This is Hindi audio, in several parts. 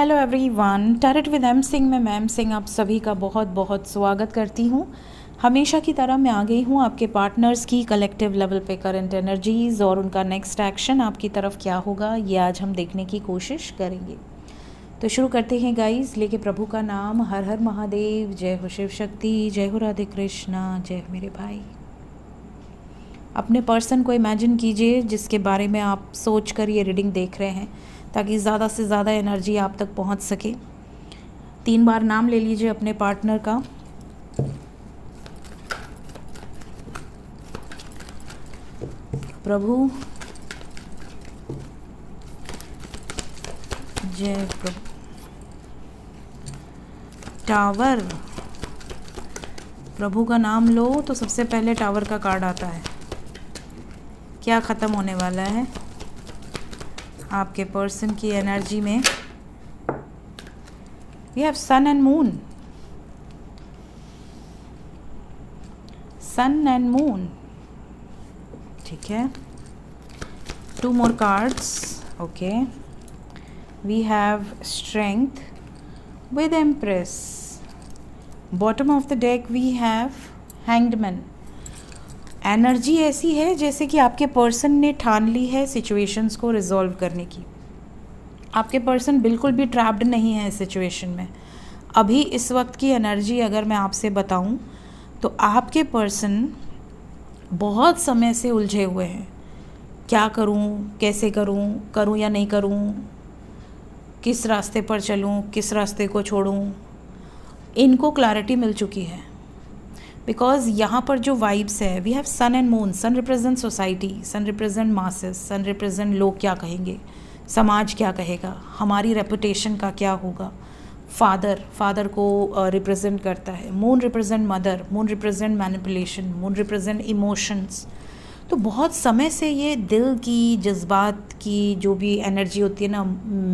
Hello everyone, tarot with M Singh में मैम सिंह आप सभी का बहुत बहुत स्वागत करती हूँ। हमेशा की तरह मैं आ गई हूँ आपके पार्टनर्स की कलेक्टिव लेवल पे करंट एनर्जीज़ और उनका नेक्स्ट एक्शन आपकी तरफ क्या होगा ये आज हम देखने की कोशिश करेंगे। तो शुरू करते हैं गाइस, लेके प्रभु का नाम। हर हर महादेव, जय हो शिव शक्ति, जय हो राधे कृष्णा, जय हो मेरे भाई। अपने पर्सन को इमेजिन कीजिए जिसके बारे में आप सोच कर ये रीडिंग देख रहे हैं, ताकि ज़्यादा से ज़्यादा एनर्जी आप तक पहुंच सके। 3 बार नाम ले लीजिए अपने पार्टनर का। प्रभु, जय प्रभु। टावर, प्रभु का नाम लो तो सबसे पहले टावर का कार्ड आता है। क्या ख़त्म होने वाला है आपके पर्सन की एनर्जी में? We have sun and moon, sun and moon, ठीक है। 2 more cards, okay. We have strength with empress. Bottom of the deck we have hanged man. Energy ऐसी है जैसे कि आपके पर्सन ने ठान ली है सिचुएशंस को रिजॉल्व करने की। आपके पर्सन बिल्कुल भी ट्रैप्ड नहीं है इस सिचुएशन में। अभी इस वक्त की एनर्जी अगर मैं आपसे बताऊं तो आपके पर्सन बहुत समय से उलझे हुए हैं। क्या करूं, कैसे करूं, करूं या नहीं करूं, किस रास्ते पर चलूं, किस रास्ते को छोड़ूं, इनको क्लैरिटी मिल चुकी है। बिकॉज यहाँ पर जो वाइब्स है, we have sun and moon. Sun represent society, sun represent masses, sun represent लोग क्या कहेंगे, समाज क्या कहेगा, हमारी रेपुटेशन का क्या होगा। फादर को रिप्रेजेंट करता है। Moon represent mother, moon represent manipulation, moon represent emotions. तो बहुत समय से ये दिल की, जज्बात की जो भी एनर्जी होती है ना,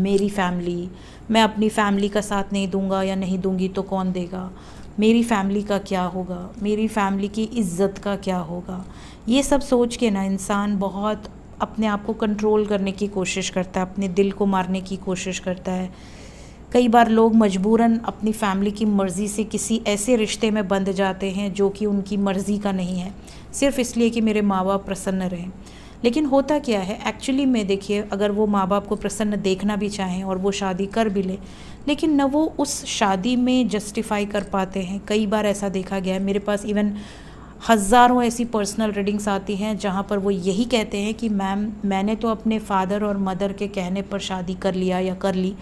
मेरी फैमिली, मैं अपनी फैमिली का साथ नहीं दूंगा या नहीं दूंगी तो कौन देगा, मेरी फैमिली का क्या होगा, मेरी फैमिली की इज्जत का क्या होगा, ये सब सोच के ना इंसान बहुत अपने आप को कंट्रोल करने की कोशिश करता है, अपने दिल को मारने की कोशिश करता है। कई बार लोग मजबूरन अपनी फैमिली की मर्ज़ी से किसी ऐसे रिश्ते में बंध जाते हैं जो कि उनकी मर्ज़ी का नहीं है, सिर्फ इसलिए कि मेरे माँ बाप प्रसन्न रहें। लेकिन होता क्या है एक्चुअली में, देखिए, अगर वो माँ बाप को प्रसन्न देखना भी चाहें और वो शादी कर भी लें, लेकिन न वो उस शादी में जस्टिफाई कर पाते हैं। कई बार ऐसा देखा गया है, मेरे पास इवन हज़ारों ऐसी पर्सनल रीडिंग्स आती हैं जहाँ पर वो यही कहते हैं कि मैम, मैंने तो अपने फादर और मदर के कहने पर शादी कर लिया या कर ली,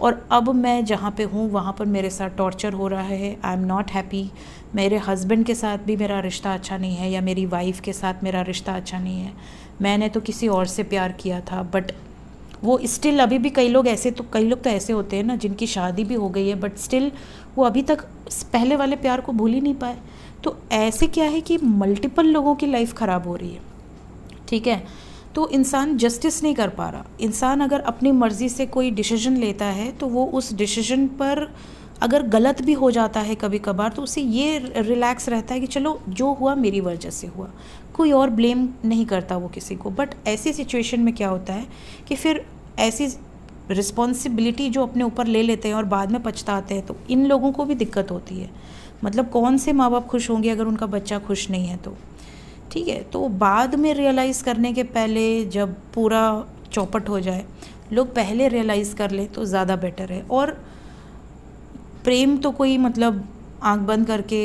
और अब मैं जहाँ पे हूँ वहाँ पर मेरे साथ टॉर्चर हो रहा है। I am not happy. मेरे हस्बैंड के साथ भी मेरा रिश्ता अच्छा नहीं है, या मेरी वाइफ के साथ मेरा रिश्ता अच्छा नहीं है। मैंने तो किसी और से प्यार किया था, बट वो स्टिल अभी भी, कई लोग तो ऐसे होते हैं ना जिनकी शादी भी हो गई है, बट स्टिल वो अभी तक पहले वाले प्यार को भूल ही नहीं पाए। तो ऐसे क्या है कि मल्टीपल लोगों की लाइफ ख़राब हो रही है, ठीक है। तो इंसान जस्टिस नहीं कर पा रहा। इंसान अगर अपनी मर्ज़ी से कोई डिसीजन लेता है तो वो उस डिसीजन पर अगर गलत भी हो जाता है कभी कभार, तो उसे ये रिलैक्स रहता है कि चलो जो हुआ मेरी वजह से हुआ, कोई और ब्लेम नहीं करता वो किसी को। बट ऐसी सिचुएशन में क्या होता है कि फिर ऐसी रिस्पॉन्सिबिलिटी जो अपने ऊपर ले लेते हैं और बाद में पछताते हैं, तो इन लोगों को भी दिक्कत होती है। मतलब कौन से माँ बाप खुश होंगे अगर उनका बच्चा खुश नहीं है तो, ठीक है। तो बाद में रियलाइज़ करने के पहले, जब पूरा चौपट हो जाए, लोग पहले रियलाइज़ कर ले तो ज़्यादा बेटर है। और प्रेम तो कोई मतलब आंख बंद करके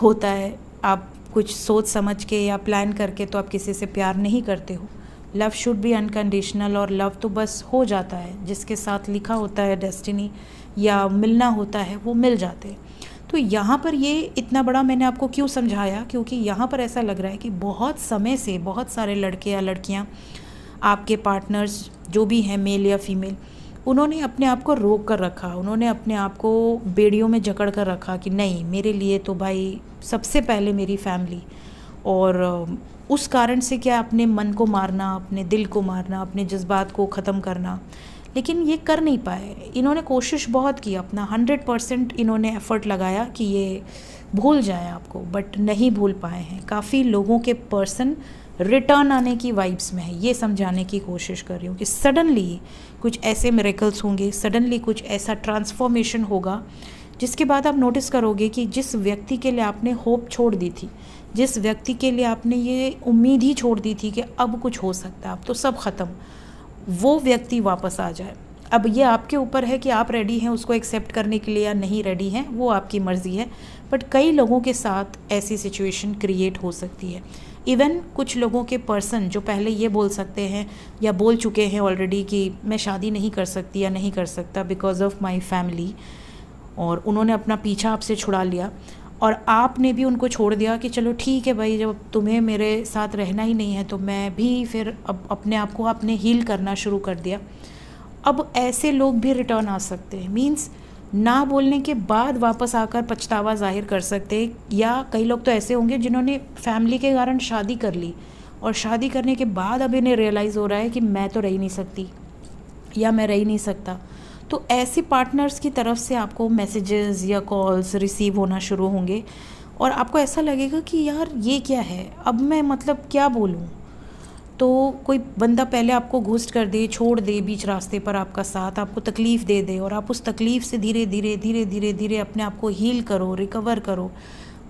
होता है, आप कुछ सोच समझ के या प्लान करके तो आप किसी से प्यार नहीं करते हो। लव शुड बी अनकंडीशनल, और लव तो बस हो जाता है, जिसके साथ लिखा होता है डेस्टिनी या मिलना होता है वो मिल जाते हैं। तो यहाँ पर ये इतना बड़ा मैंने आपको क्यों समझाया, क्योंकि यहाँ पर ऐसा लग रहा है कि बहुत समय से बहुत सारे लड़के या लड़कियाँ, आपके पार्टनर्स जो भी हैं, मेल या फीमेल, उन्होंने अपने आप को रोक कर रखा, उन्होंने अपने आप को बेड़ियों में जकड़ कर रखा कि नहीं, मेरे लिए तो भाई सबसे पहले मेरी फैमिली। और उस कारण से क्या, अपने मन को मारना, अपने दिल को मारना, अपने जज्बात को ख़त्म करना। लेकिन ये कर नहीं पाए। इन्होंने कोशिश बहुत की, अपना 100% इन्होंने एफ़र्ट लगाया कि ये भूल जाए आपको, बट नहीं भूल पाए हैं। काफ़ी लोगों के पर्सन रिटर्न आने की वाइब्स में है, ये समझाने की कोशिश कर रही हूँ कि सडनली कुछ ऐसे मिरेकल्स होंगे, सडनली कुछ ऐसा ट्रांसफॉर्मेशन होगा जिसके बाद आप नोटिस करोगे कि जिस व्यक्ति के लिए आपने होप छोड़ दी थी, जिस व्यक्ति के लिए आपने ये उम्मीद ही छोड़ दी थी कि अब कुछ हो सकता है, अब तो सब ख़त्म, वो व्यक्ति वापस आ जाए। अब ये आपके ऊपर है कि आप रेडी हैं उसको एक्सेप्ट करने के लिए या नहीं रेडी हैं, वो आपकी मर्ज़ी है। बट कई लोगों के साथ ऐसी सिचुएशन क्रिएट हो सकती है। इवन कुछ लोगों के पर्सन जो पहले ये बोल सकते हैं या बोल चुके हैं ऑलरेडी कि मैं शादी नहीं कर सकती या नहीं कर सकता बिकॉज ऑफ माई फैमिली, और उन्होंने अपना पीछा आपसे छुड़ा लिया और आपने भी उनको छोड़ दिया कि चलो ठीक है भाई, जब तुम्हें मेरे साथ रहना ही नहीं है तो मैं भी फिर अब अपने आप को आपने हील करना शुरू कर दिया। अब ऐसे लोग भी रिटर्न आ सकते हैं, मींस ना बोलने के बाद वापस आकर पछतावा जाहिर कर सकते हैं। या कई लोग तो ऐसे होंगे जिन्होंने फैमिली के कारण शादी कर ली और शादी करने के बाद अब इन्हें रियलाइज़ हो रहा है कि मैं तो रह ही नहीं सकती या मैं रह ही नहीं सकता। तो ऐसे पार्टनर्स की तरफ से आपको मैसेजेस या कॉल्स रिसीव होना शुरू होंगे और आपको ऐसा लगेगा कि यार ये क्या है, अब मैं मतलब क्या बोलूँ। तो कोई बंदा पहले आपको घोस्ट कर दे, छोड़ दे बीच रास्ते पर आपका साथ, आपको तकलीफ़ दे दे और आप उस तकलीफ़ से धीरे धीरे धीरे धीरे धीरे अपने आप को हील करो, रिकवर करो।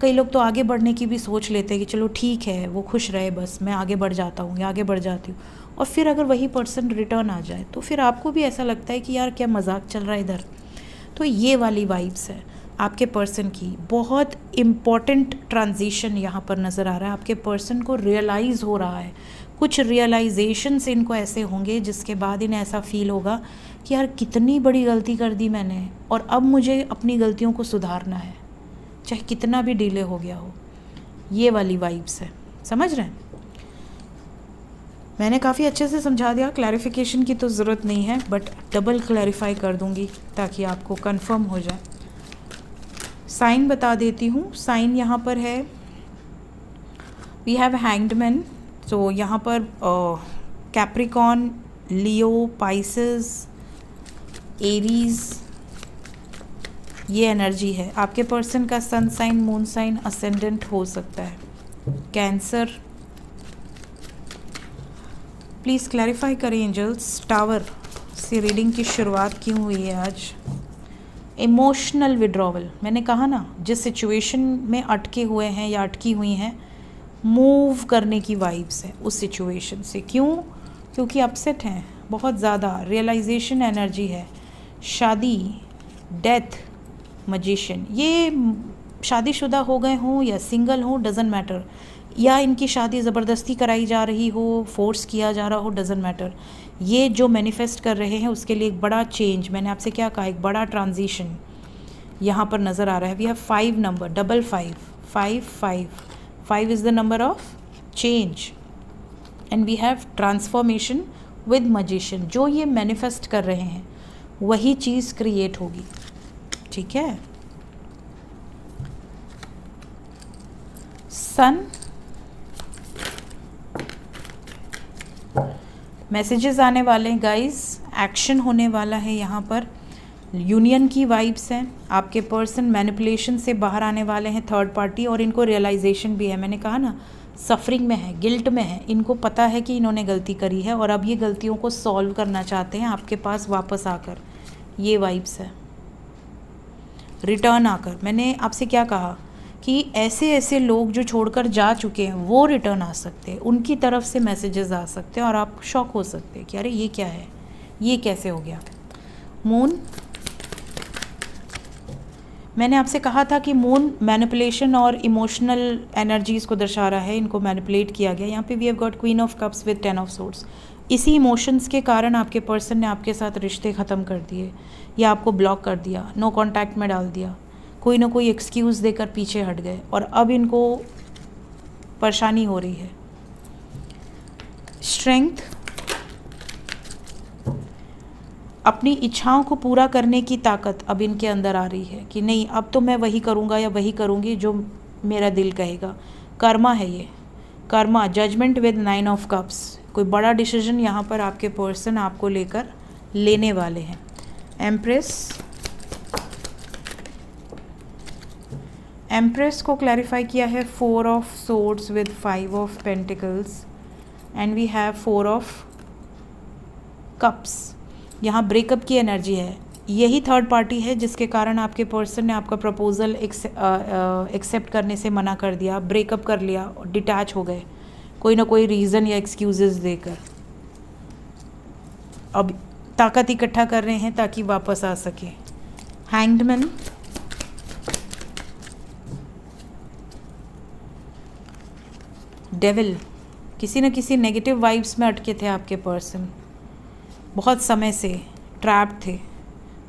कई लोग तो आगे बढ़ने की भी सोच लेते हैं कि चलो ठीक है वो खुश रहे, बस मैं आगे बढ़ जाता हूँ या आगे बढ़ जाती हूँ। और फिर अगर वही पर्सन रिटर्न आ जाए तो फिर आपको भी ऐसा लगता है कि यार क्या मजाक चल रहा है इधर। तो ये वाली वाइब्स है आपके पर्सन की। बहुत इम्पॉर्टेंट ट्रांजिशन यहाँ पर नज़र आ रहा है। आपके पर्सन को रियलाइज़ हो रहा है, कुछ रियलाइजेशन से इनको ऐसे होंगे जिसके बाद इन्हें ऐसा फील होगा कि यार कितनी बड़ी गलती कर दी मैंने और अब मुझे अपनी गलतियों को सुधारना है, चाहे कितना भी डिले हो गया हो। ये वाली वाइब्स है, समझ रहे हैं? मैंने काफ़ी अच्छे से समझा दिया, क्लैरिफिकेशन की तो ज़रूरत नहीं है, बट डबल क्लैरिफाई कर दूंगी ताकि आपको कंफर्म हो जाए। साइन बता देती हूँ। साइन यहाँ पर है, वी हैव हैंग्ड मैन। तो यहाँ पर कैप्रिकॉन, लियो, पाइसेस, एरीज, ये एनर्जी है। आपके पर्सन का sun sign, moon sign, ascendant हो सकता है। कैंसर, प्लीज़ क्लैरिफाई करें एंजल्स। टावर से रीडिंग की शुरुआत क्यों हुई है आज? इमोशनल विड्रॉवल, मैंने कहा ना, जिस सिचुएशन में अटके हुए हैं या अटकी हुई हैं, मूव करने की वाइब्स है उस सिचुएशन से। क्यों? क्योंकि अपसेट हैं बहुत ज़्यादा, रियलाइजेशन एनर्जी है। शादी, डेथ, मजिशियन, ये शादीशुदा हो गए हों या सिंगल हों डज़न्ट मैटर, या इनकी शादी ज़बरदस्ती कराई जा रही हो, फोर्स किया जा रहा हो, डज़न्ट मैटर। ये जो मैनिफेस्ट कर रहे हैं उसके लिए एक बड़ा चेंज, मैंने आपसे क्या कहा, एक बड़ा ट्रांजिशन यहाँ पर नज़र आ रहा है। We have 5 number, 55, 5 5 5 is the number of change and we have transformation with magician. जो ये मैनिफेस्ट कर रहे हैं वही चीज़ क्रिएट होगी, ठीक है। सन, मैसेजेस आने वाले हैं गाइस, एक्शन होने वाला है यहाँ पर। यूनियन की वाइब्स हैं। आपके पर्सन मैनिपुलेशन से बाहर आने वाले हैं, थर्ड पार्टी, और इनको रियलाइजेशन भी है। मैंने कहा ना, सफरिंग में है, गिल्ट में है, इनको पता है कि इन्होंने गलती करी है और अब ये गलतियों को सॉल्व करना चाहते हैं आपके पास वापस आकर। ये वाइब्स है रिटर्न आकर। मैंने आपसे क्या कहा कि ऐसे ऐसे लोग जो छोड़कर जा चुके हैं वो रिटर्न आ सकते हैं, उनकी तरफ से मैसेजेस आ सकते हैं और आप शॉक हो सकते हैं कि अरे ये क्या है, ये कैसे हो गया। मून, मैंने आपसे कहा था कि मून मैनिपुलेशन और इमोशनल एनर्जीज़ को दर्शा रहा है, इनको मैनिपुलेट किया गया। यहाँ पे we have got queen of cups with 10 of swords. इसी इमोशंस के कारण आपके पर्सन ने आपके साथ रिश्ते ख़त्म कर दिए या आपको ब्लॉक कर दिया, नो कॉन्टैक्ट में डाल दिया, कोई ना कोई एक्सक्यूज़ देकर पीछे हट गए और अब इनको परेशानी हो रही है। स्ट्रेंथ, अपनी इच्छाओं को पूरा करने की ताकत अब इनके अंदर आ रही है कि नहीं, अब तो मैं वही करूँगा या वही करूँगी जो मेरा दिल कहेगा। कर्मा है ये, karma, judgement with 9 of cups. कोई बड़ा डिसीजन यहाँ पर आपके पर्सन आपको लेकर लेने वाले हैं। एम्प्रेस, एम्प्रेस को क्लैरिफाई किया है 4 of swords with 5 of pentacles. And we have 4 of cups. यहाँ ब्रेकअप की एनर्जी है। यही थर्ड पार्टी है जिसके कारण आपके पर्सन ने आपका प्रपोजल एक्सेप्ट करने से मना कर दिया, ब्रेकअप कर लिया, डिटैच हो गए कोई ना कोई रीज़न या एक्सक्यूजेस देकर। अब ताकत इकट्ठा कर रहे हैं ताकि वापस आ सके। हैंग्ड मैन, डेविल, किसी न किसी नेगेटिव वाइब्स में अटके थे आपके पर्सन, बहुत समय से ट्रैप थे।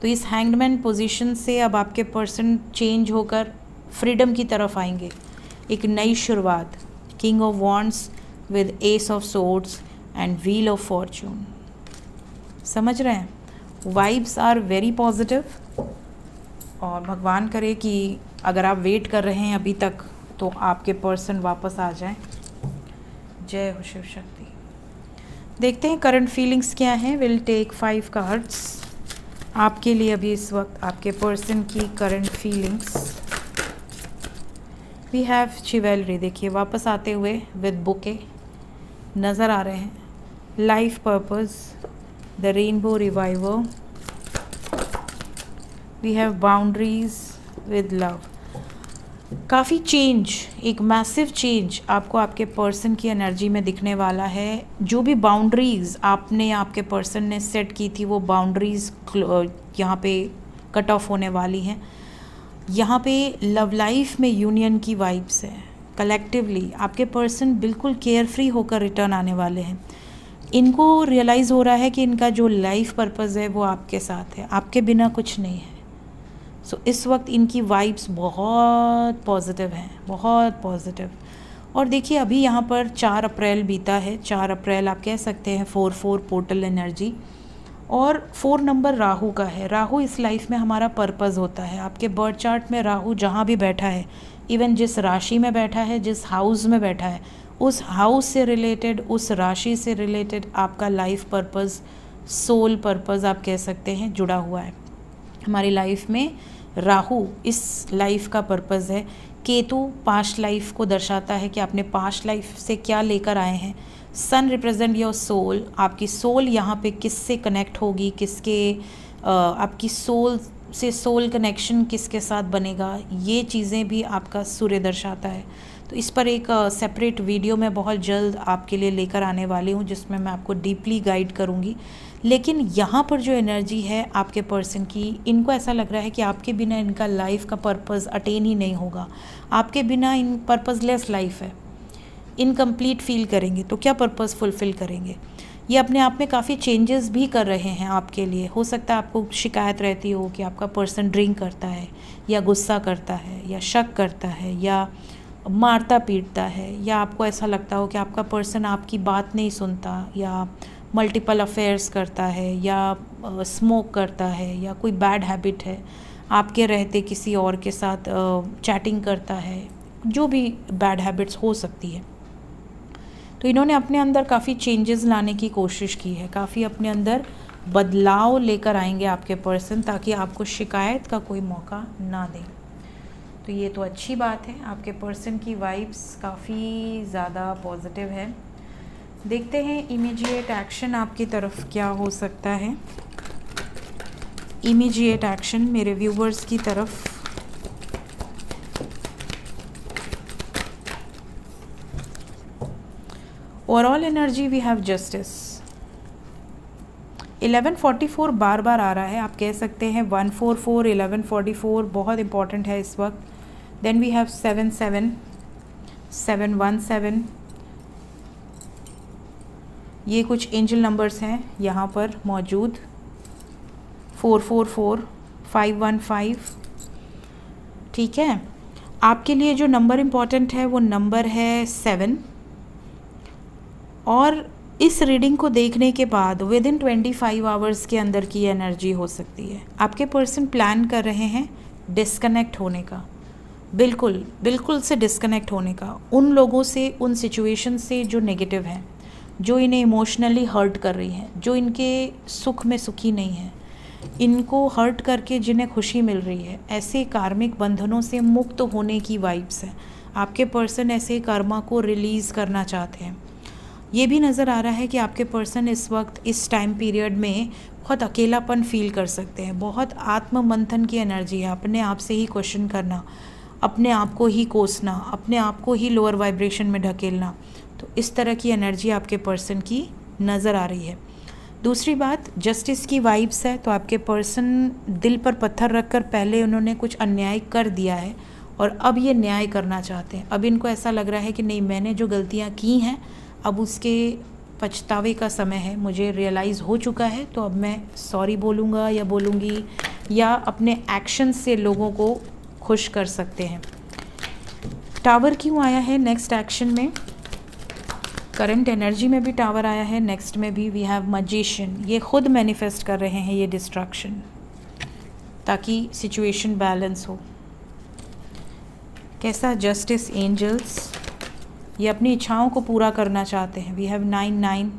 तो इस हैंग्डमैन पोजीशन से अब आपके पर्सन चेंज होकर फ्रीडम की तरफ आएंगे, एक नई शुरुआत। King of wands with S of swords and wheel of Fortune. समझ रहे हैं, वाइब्स आर वेरी पॉजिटिव। और भगवान करे कि अगर आप वेट कर रहे हैं अभी तक तो आपके पर्सन वापस आ जाएं। जय हो शिव शक्ति। देखते हैं करंट फीलिंग्स क्या हैं। विल टेक 5 कार्ड्स आपके लिए अभी इस वक्त आपके पर्सन की करंट फीलिंग्स। वी हैव चिवेलरी, देखिए वापस आते हुए विद बुके नज़र आ रहे हैं। Life purpose, the rainbow reviver, we have boundaries with love. काफ़ी चेंज, एक मैसिव चेंज आपको आपके पर्सन की एनर्जी में दिखने वाला है। जो भी बाउंड्रीज़ आपने आपके पर्सन ने सेट की थी वो बाउंड्रीज़ यहाँ पे कट ऑफ होने वाली हैं। यहाँ पे लव लाइफ में यूनियन की वाइब्स है। कलेक्टिवली आपके पर्सन बिल्कुल केयर फ्री होकर रिटर्न आने वाले हैं। इनको रियलाइज़ हो रहा है कि इनका जो लाइफ पर्पज़ है वो आपके साथ है, आपके बिना कुछ नहीं है। सो इस वक्त इनकी वाइब्स बहुत पॉजिटिव हैं, बहुत पॉजिटिव। और देखिए अभी यहाँ पर 4 अप्रैल बीता है। 4 अप्रैल आप कह सकते हैं 4-4 पोर्टल एनर्जी, और 4 नंबर राहु का है। राहु इस लाइफ में हमारा पर्पज़ होता है। आपके बर्थ चार्ट में राहु जहाँ भी बैठा है, इवन जिस राशि में बैठा है, जिस हाउस में बैठा है, उस हाउस से रिलेटेड, उस राशि से रिलेटेड आपका लाइफ पर्पज़, सोल पर्पज़ आप कह सकते हैं जुड़ा हुआ है। हमारी लाइफ में राहु इस लाइफ का पर्पज़ है। केतु पास्ट लाइफ को दर्शाता है कि आपने पास्ट लाइफ से क्या लेकर आए हैं। सन रिप्रेजेंट योर सोल, आपकी सोल यहाँ पे किससे कनेक्ट होगी, किसके आपकी सोल से सोल कनेक्शन किसके साथ बनेगा, ये चीज़ें भी आपका सूर्य दर्शाता है। तो इस पर एक सेपरेट वीडियो मैं बहुत जल्द आपके लिए लेकर आने वाली हूँ जिसमें मैं आपको डीपली गाइड करूँगी। लेकिन यहाँ पर जो एनर्जी है आपके पर्सन की, इनको ऐसा लग रहा है कि आपके बिना इनका लाइफ का पर्पज़ अटेन ही नहीं होगा। आपके बिना इन पर्पज़लेस लाइफ है, इनकम्प्लीट फील करेंगे तो क्या पर्पज़ फुलफ़िल करेंगे। ये अपने आप में काफ़ी चेंजेस भी कर रहे हैं आपके लिए। हो सकता है आपको शिकायत रहती हो कि आपका पर्सन ड्रिंक करता है, या गुस्सा करता है, या शक करता है, या मारता पीटता है, या आपको ऐसा लगता हो कि आपका पर्सन आपकी बात नहीं सुनता, या मल्टीपल अफेयर्स करता है, या स्मोक करता है, या कोई बैड हैबिट है, आपके रहते किसी और के साथ चैटिंग करता है, जो भी बैड हैबिट्स हो सकती है। तो इन्होंने अपने अंदर काफ़ी चेंजेस लाने की कोशिश की है, काफ़ी अपने अंदर बदलाव लेकर आएंगे आपके पर्सन, ताकि आपको शिकायत का कोई मौका ना दें। तो ये तो अच्छी बात है, आपके पर्सन की वाइब्स काफ़ी ज़्यादा पॉजिटिव है। देखते हैं इमीडिएट एक्शन आपकी तरफ क्या हो सकता है। इमीडिएट एक्शन मेरे व्यूवर्स की तरफ। Overall energy we have justice. 1144 बार बार आ रहा है, आप कह सकते हैं 144, 1144 बहुत इंपॉर्टेंट है इस वक्त। देन वी हैव 77, 717, ये कुछ एंजल नंबर्स हैं यहाँ पर मौजूद। 444, 515, ठीक है। आपके लिए जो नंबर इम्पॉर्टेंट है वो नंबर है 7। और इस रीडिंग को देखने के बाद विद इन 25 आवर्स के अंदर की एनर्जी हो सकती है। आपके पर्सन प्लान कर रहे हैं डिस्कनेक्ट होने का, बिल्कुल से डिस्कनेक्ट होने का, उन लोगों से, उन सिचुएशन से जो नेगेटिव हैं, जो इन्हें इमोशनली हर्ट कर रही हैं, जो इनके सुख में सुखी नहीं है, इनको हर्ट करके जिन्हें खुशी मिल रही है, ऐसे कार्मिक बंधनों से मुक्त होने की वाइब्स है। आपके पर्सन ऐसे कर्मा को रिलीज़ करना चाहते हैं। ये भी नज़र आ रहा है कि आपके पर्सन इस वक्त इस टाइम पीरियड में बहुत अकेलापन फील कर सकते हैं। बहुत आत्म मंथन की एनर्जी है, अपने आप से ही क्वेश्चन करना, अपने आप को ही कोसना, अपने आप को ही लोअर वाइब्रेशन में ढकेलना। तो इस तरह की एनर्जी आपके पर्सन की नज़र आ रही है। दूसरी बात, जस्टिस की वाइब्स है, तो आपके पर्सन दिल पर पत्थर रखकर पहले उन्होंने कुछ अन्याय कर दिया है और अब ये न्याय करना चाहते हैं। अब इनको ऐसा लग रहा है कि नहीं, मैंने जो गलतियाँ की हैं अब उसके पछतावे का समय है, मुझे रियलाइज़ हो चुका है, तो अब मैं सॉरी बोलूँगा या बोलूँगी, या अपने एक्शन से लोगों को खुश कर सकते हैं। टावर क्यों आया है नेक्स्ट एक्शन में? करंट एनर्जी में भी टावर आया है, नेक्स्ट में भी वी हैव मैजिशियन। ये खुद मैनिफेस्ट कर रहे हैं ये डिस्ट्रैक्शन, ताकि सिचुएशन बैलेंस हो। कैसा? जस्टिस, एंजल्स, ये अपनी इच्छाओं को पूरा करना चाहते हैं। We have 9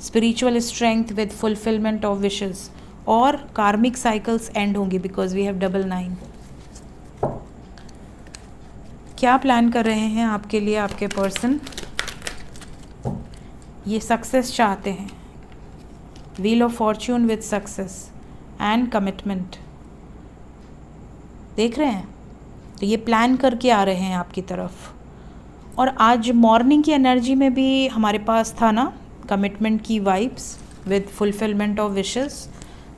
spiritual strength with fulfilment of wishes, और कार्मिक साइकिल्स एंड होंगी बिकॉज वी हैव 9। क्या प्लान कर रहे हैं आपके लिए आपके पर्सन? ये सक्सेस चाहते हैं, wheel of Fortune with success and commitment. देख रहे हैं? तो ये प्लान करके आ रहे हैं आपकी तरफ। और आज मॉर्निंग की एनर्जी में भी हमारे पास था ना कमिटमेंट की vibes with fulfilment of wishes,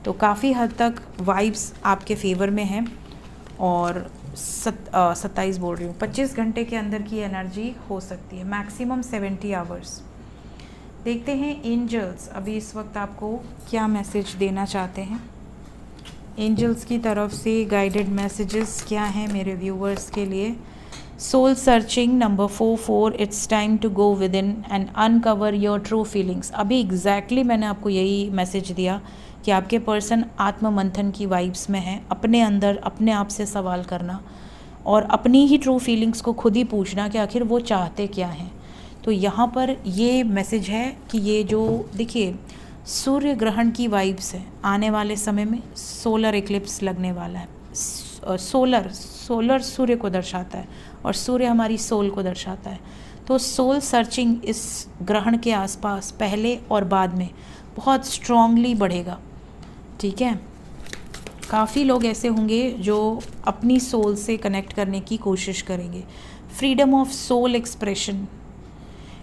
तो काफ़ी हद तक वाइब्स आपके फेवर में हैं। और 27 बोल रही हूँ, 25 घंटे के अंदर की एनर्जी हो सकती है, मैक्सिमम 70 आवर्स। देखते हैं एंजल्स अभी इस वक्त आपको क्या मैसेज देना चाहते हैं। एंजल्स की तरफ से गाइडेड मैसेजेस क्या हैं मेरे व्यूवर्स के लिए? Soul searching number 44, it's time to go within and uncover your true feelings. अभी एग्जैक्टली मैंने आपको यही मैसेज दिया कि आपके पर्सन आत्म मंथन की वाइब्स में हैं, अपने अंदर अपने आप से सवाल करना और अपनी ही ट्रू फीलिंग्स को खुद ही पूछना कि आखिर वो चाहते क्या हैं। तो यहाँ पर ये मैसेज है कि ये जो देखिए सूर्य ग्रहण की वाइब्स है, आने वाले समय में सोलर इक्लिप्स लगने वाला है। सोलर सूर्य को दर्शाता है और सूर्य हमारी सोल को दर्शाता है। तो सोल सर्चिंग इस ग्रहण के आसपास पहले और बाद में बहुत स्ट्रांगली बढ़ेगा। ठीक है, काफ़ी लोग ऐसे होंगे जो अपनी सोल से कनेक्ट करने की कोशिश करेंगे। फ्रीडम ऑफ सोल एक्सप्रेशन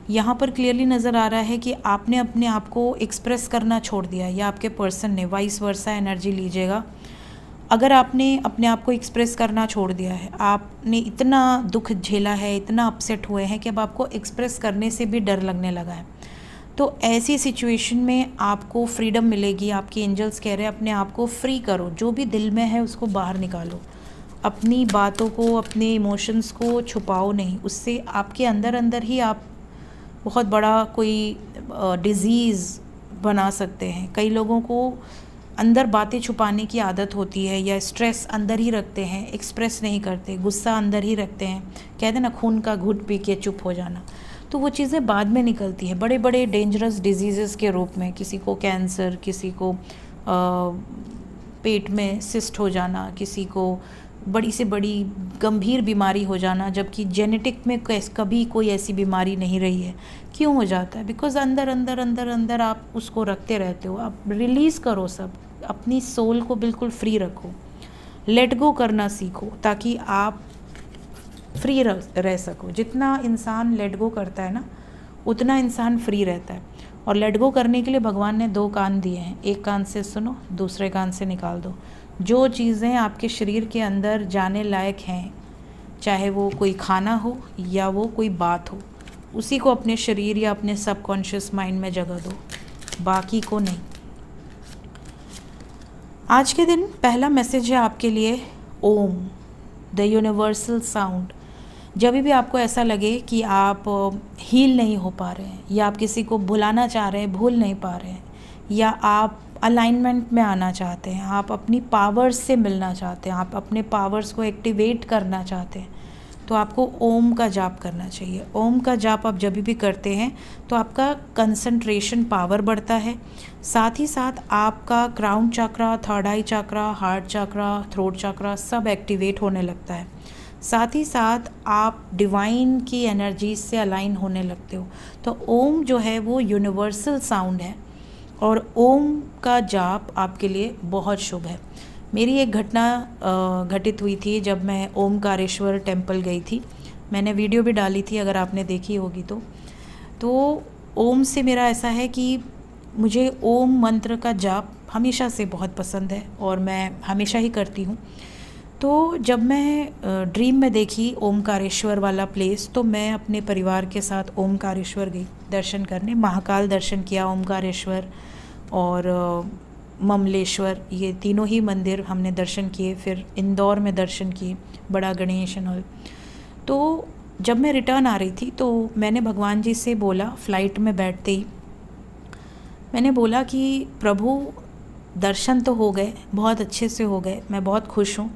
यहाँ पर क्लियरली नज़र आ रहा है कि आपने अपने आप को एक्सप्रेस करना छोड़ दिया है या आपके पर्सन ने, वाइस वर्सा एनर्जी लीजिएगा। अगर आपने अपने आप को एक्सप्रेस करना छोड़ दिया है, आपने इतना दुख झेला है, इतना अपसेट हुए हैं कि अब आपको एक्सप्रेस करने से भी डर लगने लगा है, तो ऐसी सिचुएशन में आपको फ्रीडम मिलेगी। आपके एंजल्स कह रहे हैं अपने आप को फ्री करो, जो भी दिल में है उसको बाहर निकालो, अपनी बातों को, अपने इमोशंस को छुपाओ नहीं। उससे आपके अंदर अंदर ही आप बहुत बड़ा कोई डिज़ीज़ बना सकते हैं। कई लोगों को अंदर बातें छुपाने की आदत होती है या स्ट्रेस अंदर ही रखते हैं, एक्सप्रेस नहीं करते, गुस्सा अंदर ही रखते हैं, कहते हैं ना खून का घुट पी के चुप हो जाना। तो वो चीज़ें बाद में निकलती हैं बड़े बड़े डेंजरस डिजीज़ के रूप में। किसी को कैंसर, किसी को पेट में सिस्ट हो जाना, किसी को बड़ी से बड़ी गंभीर बीमारी हो जाना, जबकि जेनेटिक में कभी कोई ऐसी बीमारी नहीं रही है। क्यों हो जाता है? बिकॉज़ अंदर अंदर अंदर अंदर आप उसको रखते रहते हो। आप रिलीज़ करो सब, अपनी सोल को बिल्कुल फ्री रखो, लेट गो करना सीखो ताकि आप फ्री रह सको। जितना इंसान लेट गो करता है ना, उतना इंसान फ्री रहता है। और लेट गो करने के लिए भगवान ने 2 कान दिए हैं, एक कान से सुनो, दूसरे कान से निकाल दो। जो चीज़ें आपके शरीर के अंदर जाने लायक हैं, चाहे वो कोई खाना हो या वो कोई बात हो, उसी को अपने शरीर या अपने सबकॉन्शियस माइंड में जगह दो, बाकी को नहीं। आज के दिन पहला मैसेज है आपके लिए ओम, द यूनिवर्सल साउंड। जब भी आपको ऐसा लगे कि आप हील नहीं हो पा रहे हैं, या आप किसी को भुलाना चाह रहे हैं, भूल नहीं पा रहे हैं, या आप अलाइनमेंट में आना चाहते हैं, आप अपनी पावर्स से मिलना चाहते हैं, आप अपने पावर्स को एक्टिवेट करना चाहते हैं, तो आपको ओम का जाप करना चाहिए। ओम का जाप आप जब भी करते हैं तो आपका कंसंट्रेशन पावर बढ़ता है, साथ ही साथ आपका क्राउन चक्रा, थर्ड आई चक्रा, हार्ट चक्रा, थ्रोट चक्रा सब एक्टिवेट होने लगता है। साथ ही साथ आप डिवाइन की एनर्जी से अलाइन होने लगते हो। तो ओम जो है वो यूनिवर्सल साउंड है और ओम का जाप आपके लिए बहुत शुभ है। मेरी एक घटना घटित हुई थी जब मैं ओमकारेश्वर टेम्पल गई थी। मैंने वीडियो भी डाली थी, अगर आपने देखी होगी तो ओम से मेरा ऐसा है कि मुझे ओम मंत्र का जाप हमेशा से बहुत पसंद है और मैं हमेशा ही करती हूँ। तो जब मैं ड्रीम में देखी ओमकारेश्वर वाला प्लेस, तो मैं अपने परिवार के साथ ओमकारेश्वर गई दर्शन करने। महाकाल दर्शन किया, ओमकारेश्वर और ममलेश्वर, ये तीनों ही मंदिर हमने दर्शन किए। फिर इंदौर में दर्शन किए, बड़ा गणेश और तो जब मैं रिटर्न आ रही थी तो मैंने भगवान जी से बोला, फ़्लाइट में बैठते ही मैंने बोला कि प्रभु दर्शन तो हो गए, बहुत अच्छे से हो गए, मैं बहुत खुश हूँ,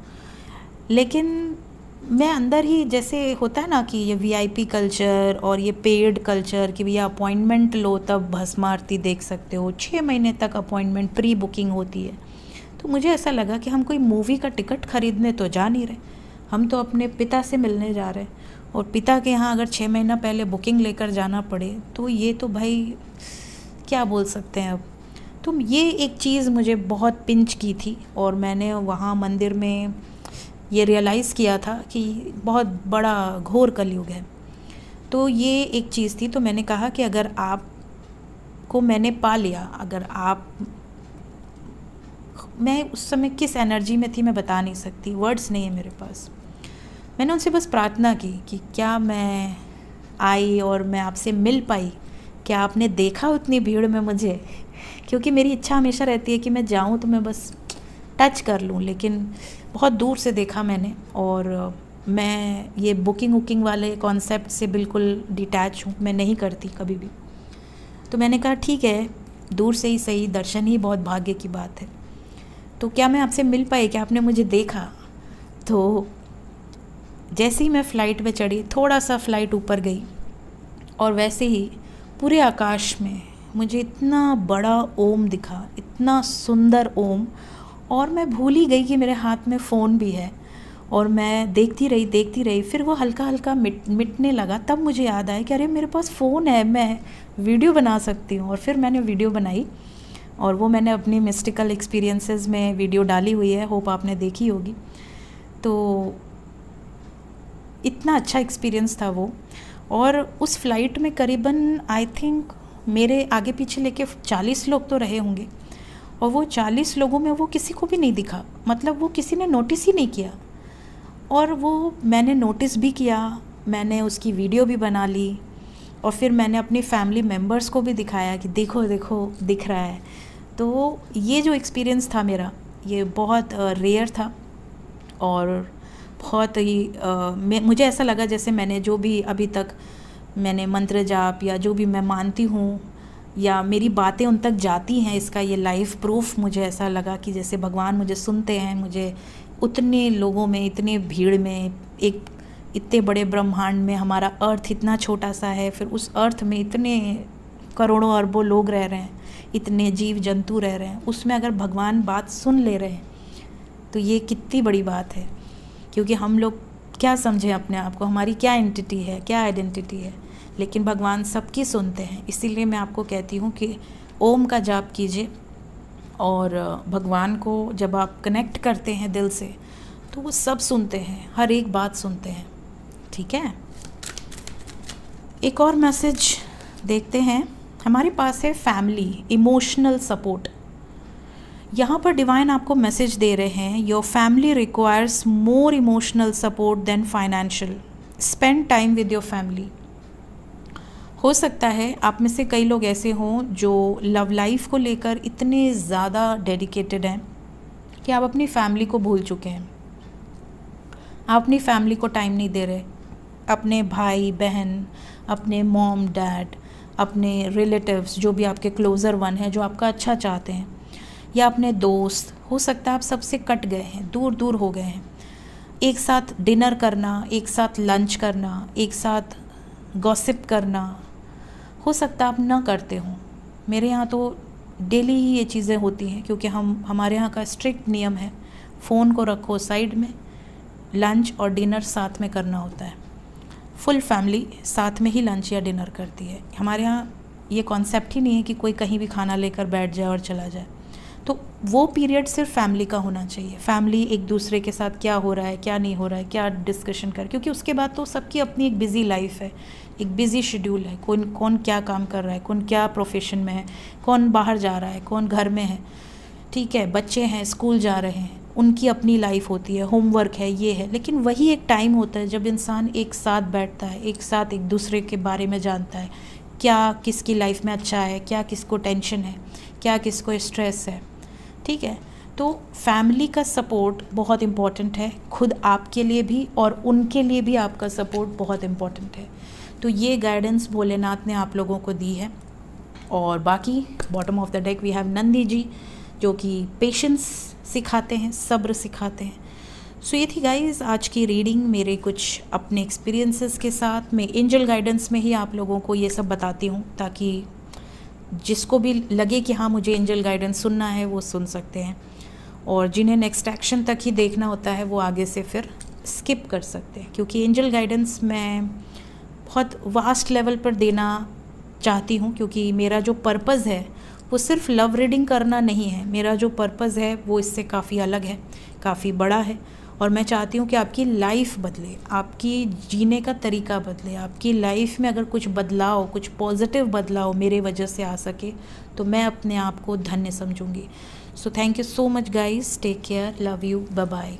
लेकिन मैं अंदर ही जैसे होता है ना कि ये वीआईपी कल्चर और ये पेड कल्चर कि भैया अपॉइंटमेंट लो तब भस्म आरती देख सकते हो, 6 महीने तक अपॉइंटमेंट प्री बुकिंग होती है। तो मुझे ऐसा लगा कि हम कोई मूवी का टिकट खरीदने तो जा नहीं रहे, हम तो अपने पिता से मिलने जा रहे हैं और पिता के यहाँ अगर 6 महीना पहले बुकिंग लेकर जाना पड़े तो ये तो भाई क्या बोल सकते हैं अब। तो ये एक चीज़ मुझे बहुत पिंच की थी और मैंने वहाँ मंदिर में ये रियलाइज़ किया था कि बहुत बड़ा घोर कलयुग है। तो ये एक चीज़ थी। तो मैंने कहा कि अगर आपको मैंने पा लिया, अगर आप, मैं उस समय किस एनर्जी में थी मैं बता नहीं सकती, वर्ड्स नहीं है मेरे पास। मैंने उनसे बस प्रार्थना की कि क्या मैं आई और मैं आपसे मिल पाई, क्या आपने देखा उतनी भीड़ में मुझे, क्योंकि मेरी इच्छा हमेशा रहती है कि मैं जाऊं तो मैं बस टच कर लूं, लेकिन बहुत दूर से देखा मैंने। और मैं ये बुकिंग वुकिंग वाले कॉन्सेप्ट से बिल्कुल डिटैच हूँ, मैं नहीं करती कभी भी। तो मैंने कहा ठीक है, दूर से ही सही, दर्शन ही बहुत भाग्य की बात है। तो क्या मैं आपसे मिल पाई, क्या आपने मुझे देखा? तो जैसे ही मैं फ़्लाइट में चढ़ी, थोड़ा सा फ़्लाइट ऊपर गई और वैसे ही पूरे आकाश में मुझे इतना बड़ा ओम दिखा, इतना सुंदर ओम, और मैं भूल ही गई कि मेरे हाथ में फ़ोन भी है। और मैं देखती रही, फिर वो हल्का हल्का मिटने लगा। तब मुझे याद आया कि अरे मेरे पास फ़ोन है, मैं वीडियो बना सकती हूँ। और फिर मैंने वीडियो बनाई और वो मैंने अपनी मिस्टिकल एक्सपीरियंसेस में वीडियो डाली हुई है, होप आपने देखी होगी। तो इतना अच्छा एक्सपीरियंस था वो। और उस फ़्लाइट में करीबन आई थिंक मेरे आगे पीछे लेके 40 लोग तो रहे होंगे, और वो 40 लोगों में वो किसी को भी नहीं दिखा, मतलब वो किसी ने नोटिस ही नहीं किया। और वो मैंने नोटिस भी किया, मैंने उसकी वीडियो भी बना ली और फिर मैंने अपनी फैमिली मेम्बर्स को भी दिखाया कि देखो देखो दिख रहा है। तो ये जो एक्सपीरियंस था मेरा, ये बहुत रेयर था और बहुत ही मुझे ऐसा लगा जैसे मैंने जो भी अभी तक मैंने मंत्र जाप या जो भी मैं मानती हूँ या मेरी बातें उन तक जाती हैं, इसका ये लाइव प्रूफ मुझे ऐसा लगा कि जैसे भगवान मुझे सुनते हैं। मुझे उतने लोगों में, इतने भीड़ में, एक इतने बड़े ब्रह्मांड में, हमारा अर्थ इतना छोटा सा है, फिर उस अर्थ में इतने करोड़ों अरबों लोग रह रहे हैं, इतने जीव जंतु रह रहे हैं, उसमें अगर भगवान बात सुन ले रहे हैं तो ये कितनी बड़ी बात है। क्योंकि हम लोग क्या समझें अपने आप को, हमारी क्या एंटिटी है, क्या आइडेंटिटी है, लेकिन भगवान सबकी सुनते हैं। इसीलिए मैं आपको कहती हूँ कि ओम का जाप कीजिए और भगवान को जब आप कनेक्ट करते हैं दिल से तो वो सब सुनते हैं, हर एक बात सुनते हैं। ठीक है, एक और मैसेज देखते हैं। हमारे पास है फैमिली इमोशनल सपोर्ट। यहाँ पर डिवाइन आपको मैसेज दे रहे हैं, your family requires more emotional support than financial, spend time with your family. हो सकता है आप में से कई लोग ऐसे हों जो लव लाइफ को लेकर इतने ज़्यादा डेडिकेटेड हैं कि आप अपनी फैमिली को भूल चुके हैं। आप अपनी फैमिली को टाइम नहीं दे रहे, अपने भाई बहन, अपने मॉम डैड, अपने रिलेटिव्स, जो भी आपके क्लोज़र वन है, जो आपका अच्छा चाहते हैं, या अपने दोस्त। हो सकता है आप सबसे कट गए हैं, दूर दूर हो गए हैं। एक साथ डिनर करना, एक साथ लंच करना, एक साथ गॉसिप करना, हो सकता है आप ना करते हों। मेरे यहाँ तो डेली ही ये चीज़ें होती हैं, क्योंकि हमारे यहाँ का स्ट्रिक्ट नियम है, फ़ोन को रखो साइड में, लंच और डिनर साथ में करना होता है। फुल फैमिली साथ में ही लंच या डिनर करती है। हमारे यहाँ ये कॉन्सेप्ट ही नहीं है कि कोई कहीं भी खाना लेकर बैठ जाए और चला जाए। तो वो पीरियड सिर्फ फैमिली का होना चाहिए। फैमिली एक दूसरे के साथ क्या हो रहा है, क्या नहीं हो रहा है, क्या डिस्कशन कर, क्योंकि उसके बाद तो सबकी अपनी एक बिज़ी लाइफ है, एक बिज़ी शेड्यूल है। कौन क्या काम कर रहा है, कौन क्या प्रोफेशन में है, कौन बाहर जा रहा है, कौन घर में है, ठीक है, बच्चे हैं स्कूल जा रहे हैं, उनकी अपनी लाइफ होती है, होमवर्क है, ये है। लेकिन वही एक टाइम होता है जब इंसान एक साथ बैठता है, एक साथ एक दूसरे के बारे में जानता है, क्या किसकी लाइफ में अच्छा है, क्या किसको टेंशन है, क्या किसको स्ट्रेस है, ठीक है। तो फैमिली का सपोर्ट बहुत इम्पॉर्टेंट है, खुद आपके लिए भी और उनके लिए भी आपका सपोर्ट बहुत इम्पॉर्टेंट है। तो ये गाइडेंस भोलेनाथ ने आप लोगों को दी है। और बाकी bottom of the deck we have Nandi ji, जो कि पेशेंस सिखाते हैं, सब्र सिखाते हैं। सो ये थी गाइस आज की रीडिंग, मेरे कुछ अपने एक्सपीरियंसेस के साथ। मैं एंजल गाइडेंस में ही आप लोगों को ये सब बताती हूँ, ताकि जिसको भी लगे कि हाँ मुझे एंजल गाइडेंस सुनना है वो सुन सकते हैं, और जिन्हें नेक्स्ट एक्शन तक ही देखना होता है वो आगे से फिर स्किप कर सकते हैं। क्योंकि एंजल गाइडेंस मैं बहुत वास्ट लेवल पर देना चाहती हूँ, क्योंकि मेरा जो पर्पज़ है वो सिर्फ लव रीडिंग करना नहीं है। मेरा जो पर्पज़ है वो इससे काफ़ी अलग है, काफ़ी बड़ा है, और मैं चाहती हूँ कि आपकी लाइफ बदले, आपकी जीने का तरीका बदले, आपकी लाइफ में अगर कुछ बदलाव, कुछ पॉजिटिव बदलाव मेरे वजह से आ सके तो मैं अपने आप को धन्य समझूंगी। So thank you so much guys, take care, love you, bye bye.